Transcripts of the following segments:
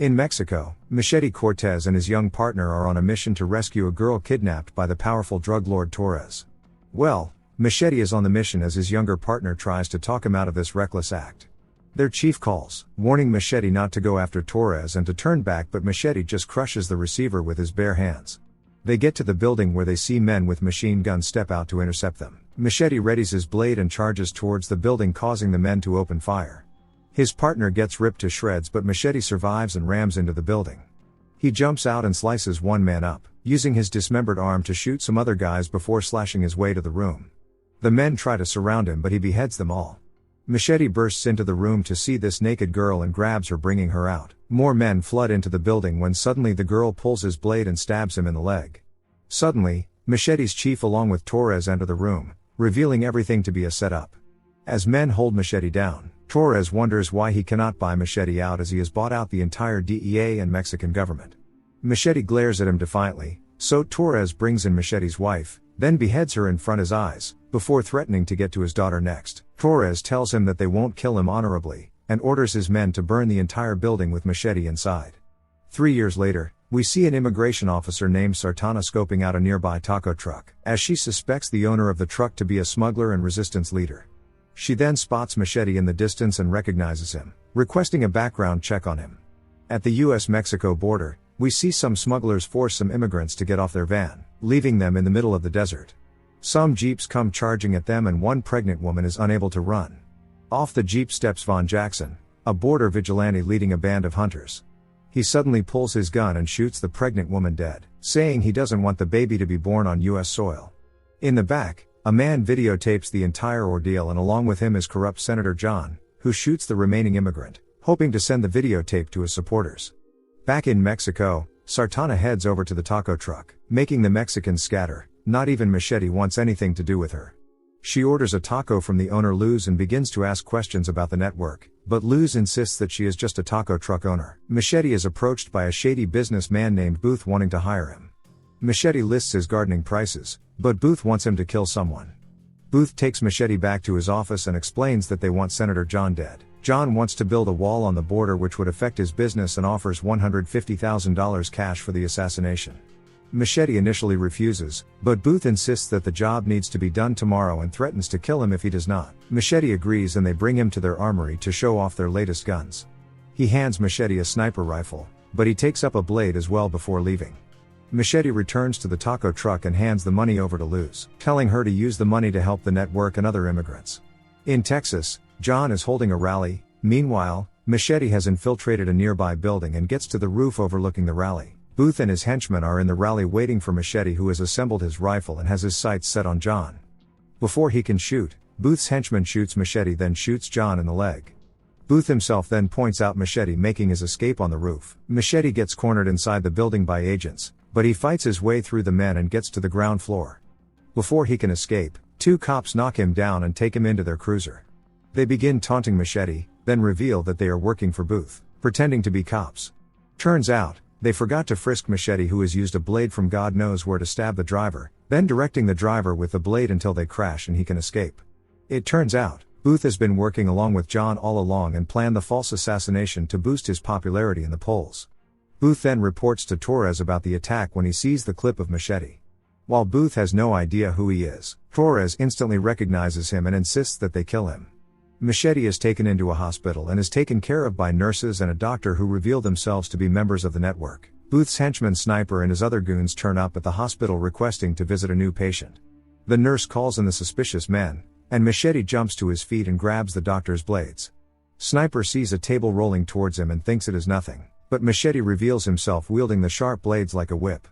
In Mexico, Machete Cortez and his young partner are on a mission to rescue a girl kidnapped by the powerful drug lord Torres. Well, Machete is on the mission as his younger partner tries to talk him out of this reckless act. Their chief calls, warning Machete not to go after Torres and to turn back, but Machete just crushes the receiver with his bare hands. They get to the building where they see men with machine guns step out to intercept them. Machete readies his blade and charges towards the building, causing the men to open fire. His partner gets ripped to shreds, but Machete survives and rams into the building. He jumps out and slices one man up, using his dismembered arm to shoot some other guys before slashing his way to the room. The men try to surround him, but he beheads them all. Machete bursts into the room to see this naked girl and grabs her, bringing her out. More men flood into the building when suddenly the girl pulls his blade and stabs him in the leg. Suddenly, Machete's chief along with Torres enter the room, revealing everything to be a setup. As men hold Machete down, Torres wonders why he cannot buy Machete out, as he has bought out the entire DEA and Mexican government. Machete glares at him defiantly, so Torres brings in Machete's wife, then beheads her in front of his eyes, before threatening to get to his daughter next. Torres tells him that they won't kill him honorably, and orders his men to burn the entire building with Machete inside. 3 years later, we see an immigration officer named Sartana scoping out a nearby taco truck, as she suspects the owner of the truck to be a smuggler and resistance leader. She then spots Machete in the distance and recognizes him, requesting a background check on him. At the US-Mexico border, we see some smugglers force some immigrants to get off their van, leaving them in the middle of the desert. Some jeeps come charging at them and one pregnant woman is unable to run. Off the jeep steps Von Jackson, a border vigilante leading a band of hunters. He suddenly pulls his gun and shoots the pregnant woman dead, saying he doesn't want the baby to be born on US soil. In the back, a man videotapes the entire ordeal, and along with him is corrupt Senator John, who shoots the remaining immigrant, hoping to send the videotape to his supporters. Back in Mexico, Sartana heads over to the taco truck, making the Mexicans scatter. Not even Machete wants anything to do with her. She orders a taco from the owner Luz and begins to ask questions about the network, but Luz insists that she is just a taco truck owner. Machete is approached by a shady businessman named Booth wanting to hire him. Machete lists his gardening prices, but Booth wants him to kill someone. Booth takes Machete back to his office and explains that they want Senator John dead. John wants to build a wall on the border which would affect his business and offers $150,000 cash for the assassination. Machete initially refuses, but Booth insists that the job needs to be done tomorrow and threatens to kill him if he does not. Machete agrees and they bring him to their armory to show off their latest guns. He hands Machete a sniper rifle, but he takes up a blade as well before leaving. Machete returns to the taco truck and hands the money over to Luz, telling her to use the money to help the network and other immigrants. In Texas, John is holding a rally. Meanwhile, Machete has infiltrated a nearby building and gets to the roof overlooking the rally. Booth and his henchmen are in the rally waiting for Machete, who has assembled his rifle and has his sights set on John. Before he can shoot, Booth's henchman shoots Machete, then shoots John in the leg. Booth himself then points out Machete making his escape on the roof. Machete gets cornered inside the building by agents, but he fights his way through the men and gets to the ground floor. Before he can escape, 2 cops knock him down and take him into their cruiser. They begin taunting Machete, then reveal that they are working for Booth, pretending to be cops. Turns out, they forgot to frisk Machete, who has used a blade from God knows where to stab the driver, then directing the driver with the blade until they crash and he can escape. It turns out, Booth has been working along with John all along and planned the false assassination to boost his popularity in the polls. Booth then reports to Torres about the attack when he sees the clip of Machete. While Booth has no idea who he is, Torres instantly recognizes him and insists that they kill him. Machete is taken into a hospital and is taken care of by nurses and a doctor who reveal themselves to be members of the network. Booth's henchman Sniper and his other goons turn up at the hospital requesting to visit a new patient. The nurse calls in the suspicious men, and Machete jumps to his feet and grabs the doctor's blades. Sniper sees a table rolling towards him and thinks it is nothing, but Machete reveals himself wielding the sharp blades like a whip.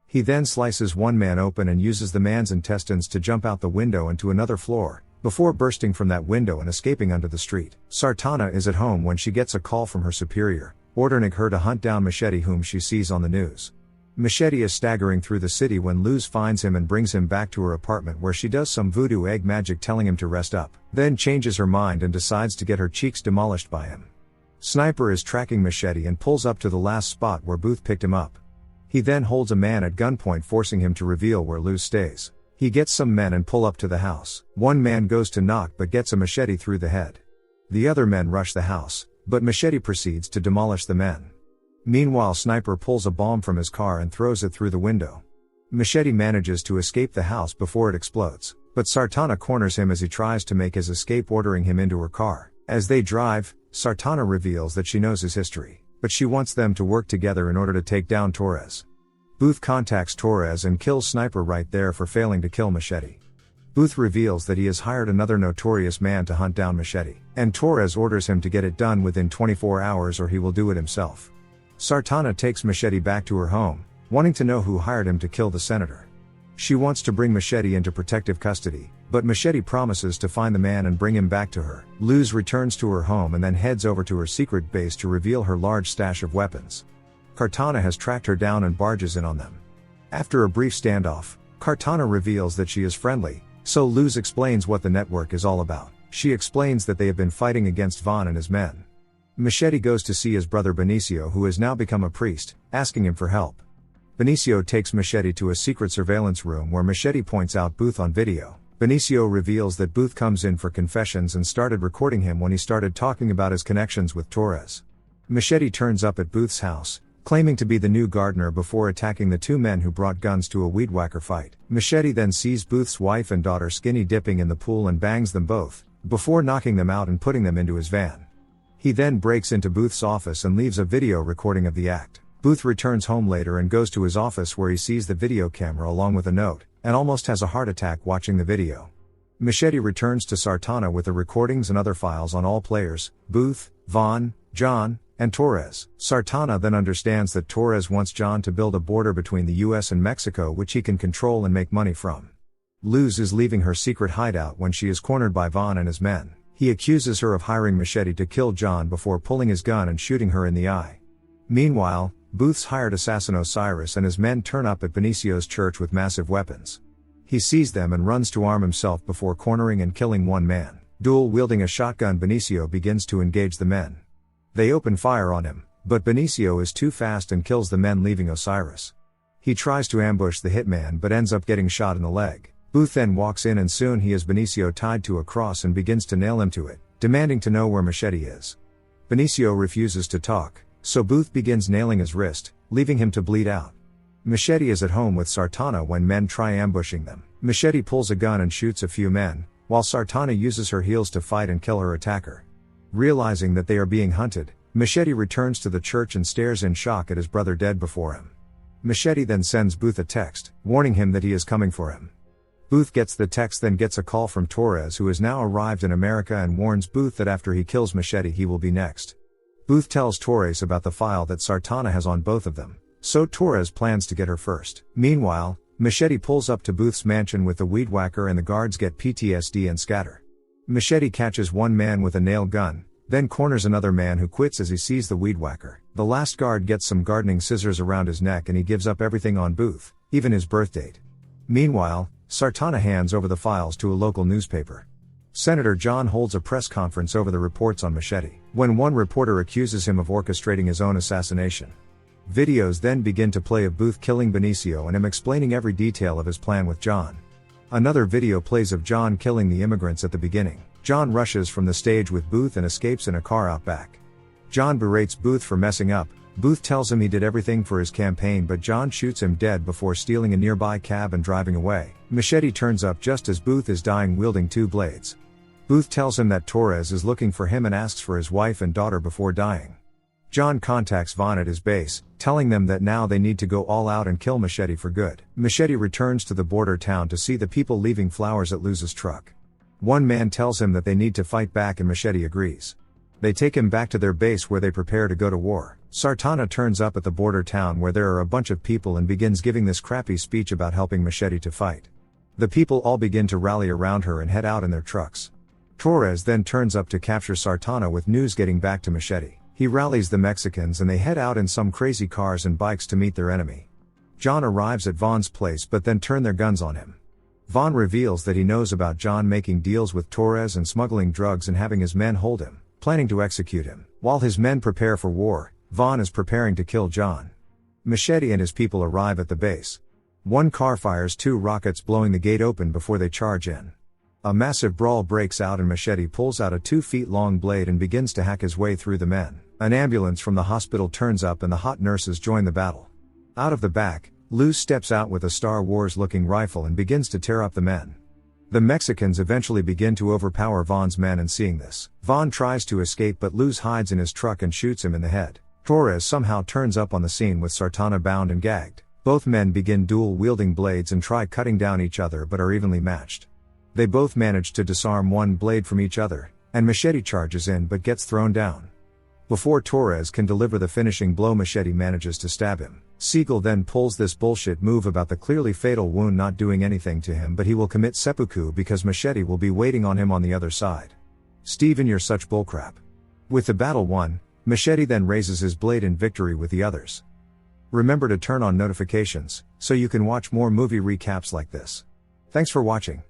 He then slices one man open and uses the man's intestines to jump out the window into another floor, before bursting from that window and escaping onto the street. Sartana is at home when she gets a call from her superior, ordering her to hunt down Machete, whom she sees on the news. Machete is staggering through the city when Luz finds him and brings him back to her apartment, where she does some voodoo egg magic telling him to rest up, then changes her mind and decides to get her cheeks demolished by him. Sniper is tracking Machete and pulls up to the last spot where Booth picked him up. He then holds a man at gunpoint, forcing him to reveal where Luz stays. He gets some men and pull up to the house. One man goes to knock but gets a machete through the head. The other men rush the house, but Machete proceeds to demolish the men. Meanwhile, Sniper pulls a bomb from his car and throws it through the window. Machete manages to escape the house before it explodes, but Sartana corners him as he tries to make his escape, ordering him into her car. As they drive, Sartana reveals that she knows his history, but she wants them to work together in order to take down Torres. Booth contacts Torres and kills Sniper right there for failing to kill Machete. Booth reveals that he has hired another notorious man to hunt down Machete, and Torres orders him to get it done within 24 hours or he will do it himself. Sartana takes Machete back to her home, wanting to know who hired him to kill the senator. She wants to bring Machete into protective custody, but Machete promises to find the man and bring him back to her. Luz returns to her home and then heads over to her secret base to reveal her large stash of weapons. Cortana has tracked her down and barges in on them. After a brief standoff, Cortana reveals that she is friendly, so Luz explains what the network is all about. She explains that they have been fighting against Vaughn and his men. Machete goes to see his brother Benicio, who has now become a priest, asking him for help. Benicio takes Machete to a secret surveillance room where Machete points out Booth on video. Benicio reveals that Booth comes in for confessions and started recording him when he started talking about his connections with Torres. Machete turns up at Booth's house, claiming to be the new gardener before attacking the two men who brought guns to a weed whacker fight. Machete then sees Booth's wife and daughter skinny dipping in the pool and bangs them both, before knocking them out and putting them into his van. He then breaks into Booth's office and leaves a video recording of the act. Booth returns home later and goes to his office where he sees the video camera along with a note, and almost has a heart attack watching the video. Machete returns to Sartana with the recordings and other files on all players, Booth, Vaughn, John, and Torres. Sartana then understands that Torres wants John to build a border between the US and Mexico which he can control and make money from. Luz is leaving her secret hideout when she is cornered by Vaughn and his men. He accuses her of hiring Machete to kill John before pulling his gun and shooting her in the eye. Meanwhile, Booth's hired assassin Osiris and his men turn up at Benicio's church with massive weapons. He sees them and runs to arm himself before cornering and killing one man. Dual-wielding a shotgun, Benicio begins to engage the men. They open fire on him, but Benicio is too fast and kills the men, leaving Osiris. He tries to ambush the hitman but ends up getting shot in the leg. Booth then walks in and soon he has Benicio tied to a cross and begins to nail him to it, demanding to know where Machete is. Benicio refuses to talk, so Booth begins nailing his wrist, leaving him to bleed out. Machete is at home with Sartana when men try ambushing them. Machete pulls a gun and shoots a few men, while Sartana uses her heels to fight and kill her attacker. Realizing that they are being hunted, Machete returns to the church and stares in shock at his brother dead before him. Machete then sends Booth a text, warning him that he is coming for him. Booth gets the text, then gets a call from Torres, who has now arrived in America, and warns Booth that after he kills Machete he will be next. Booth tells Torres about the file that Sartana has on both of them, so Torres plans to get her first. Meanwhile, Machete pulls up to Booth's mansion with the weed whacker and the guards get PTSD and scatter. Machete catches one man with a nail gun, then corners another man who quits as he sees the weed whacker. The last guard gets some gardening scissors around his neck and he gives up everything on Booth, even his birth date. Meanwhile, Sartana hands over the files to a local newspaper. Senator John holds a press conference over the reports on Machete, when one reporter accuses him of orchestrating his own assassination. Videos then begin to play of Booth killing Benicio and him explaining every detail of his plan with John. Another video plays of John killing the immigrants at the beginning. John rushes from the stage with Booth and escapes in a car out back. John berates Booth for messing up. Booth tells him he did everything for his campaign, but John shoots him dead before stealing a nearby cab and driving away. Machete turns up just as Booth is dying, wielding two blades. Booth tells him that Torres is looking for him and asks for his wife and daughter before dying. John contacts Vaughn at his base, telling them that now they need to go all out and kill Machete for good. Machete returns to the border town to see the people leaving flowers at Luz's truck. One man tells him that they need to fight back and Machete agrees. They take him back to their base where they prepare to go to war. Sartana turns up at the border town where there are a bunch of people and begins giving this crappy speech about helping Machete to fight. The people all begin to rally around her and head out in their trucks. Torres then turns up to capture Sartana with news getting back to Machete. He rallies the Mexicans and they head out in some crazy cars and bikes to meet their enemy. John arrives at Vaughn's place but then turn their guns on him. Vaughn reveals that he knows about John making deals with Torres and smuggling drugs and having his men hold him, planning to execute him. While his men prepare for war, Vaughn is preparing to kill John. Machete and his people arrive at the base. One car fires two rockets, blowing the gate open before they charge in. A massive brawl breaks out and Machete pulls out a 2 feet long blade and begins to hack his way through the men. An ambulance from the hospital turns up and the hot nurses join the battle. Out of the back, Luz steps out with a Star Wars looking rifle and begins to tear up the men. The Mexicans eventually begin to overpower Vaughn's men, and seeing this, Vaughn tries to escape but Luz hides in his truck and shoots him in the head. Torres somehow turns up on the scene with Sartana bound and gagged. Both men begin dual-wielding blades and try cutting down each other but are evenly matched. They both manage to disarm one blade from each other, and Machete charges in but gets thrown down. Before Torres can deliver the finishing blow, Machete manages to stab him. Siegel then pulls this bullshit move about the clearly fatal wound not doing anything to him, but he will commit seppuku because Machete will be waiting on him on the other side. Steven, you're such bullcrap. With the battle won, Machete then raises his blade in victory with the others. Remember to turn on notifications, so you can watch more movie recaps like this. Thanks for watching.